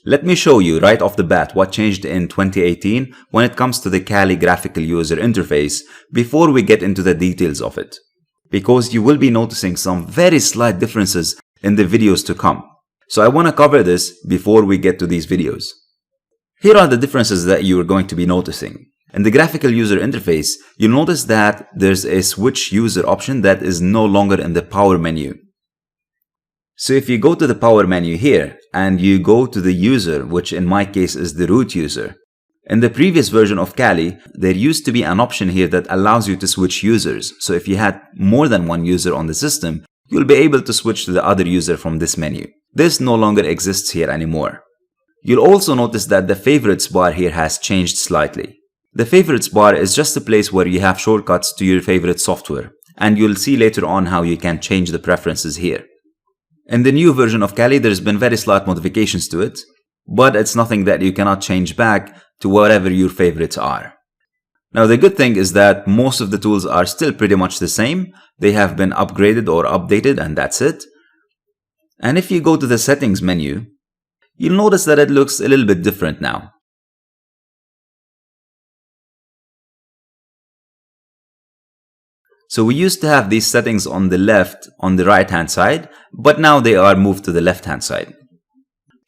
Let me show you right off the bat what changed in 2018 when it comes to the Kali graphical user interface before we get into the details of it. Because you will be noticing some very slight differences in the videos to come. So I want to cover this before we get to these videos. Here are the differences that you are going to be noticing. In the graphical user interface, you'll notice that there's a switch user option that is no longer in the power menu. So if you go to the power menu here and you go to the user, which in my case is the root user. In the previous version of Kali, there used to be an option here that allows you to switch users. So if you had more than one user on the system, you'll be able to switch to the other user from this menu. This no longer exists here anymore. You'll also notice that the favorites bar here has changed slightly. The favorites bar is just a place where you have shortcuts to your favorite software, and you'll see later on how you can change the preferences here. In the new version of Kali, there's been very slight modifications to it, but it's nothing that you cannot change back to whatever your favorites are. Now the good thing is that most of the tools are still pretty much the same. They have been upgraded or updated, and that's it. And if you go to the settings menu, you'll notice that it looks a little bit different now. So we used to have these settings on the left, on the right hand side, but now they are moved to the left hand side.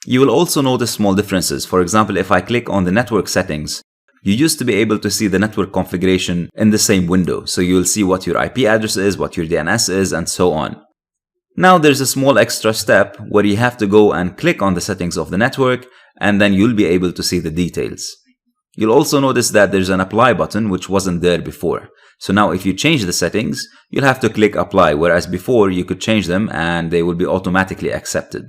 You will also notice small differences. For example, if I click on the network settings, you used to be able to see the network configuration in the same window. So you'll see what your IP address is, what your DNS is, and so on. Now there's a small extra step where you have to go and click on the settings of the network, and then you'll be able to see the details. You'll also notice that there's an apply button which wasn't there before. So now if you change the settings, you'll have to click apply, whereas before you could change them and they will be automatically accepted.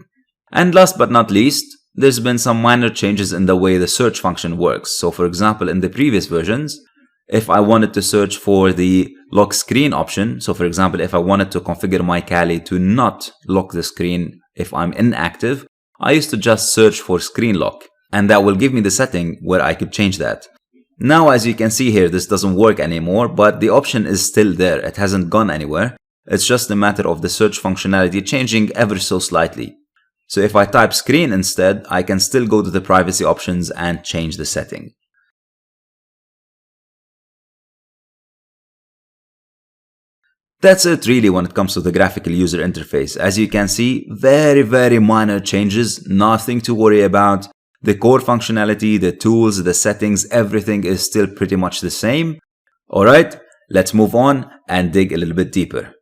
And last but not least, there's been some minor changes in the way the search function works. So for example, in the previous versions, if I wanted to search for the lock screen option, so for example, if I wanted to configure my Kali to not lock the screen if I'm inactive, I used to just search for screen lock, and that will give me the setting where I could change that. Now, as you can see here, this doesn't work anymore, but the option is still there. It hasn't gone anywhere. It's just a matter of the search functionality changing ever so slightly. So if I type screen instead, I can still go to the privacy options and change the setting. That's it really when it comes to the graphical user interface. As you can see, very minor changes, nothing to worry about. The core functionality, the tools, the settings, everything is still pretty much the same. Alright, let's move on and dig a little bit deeper.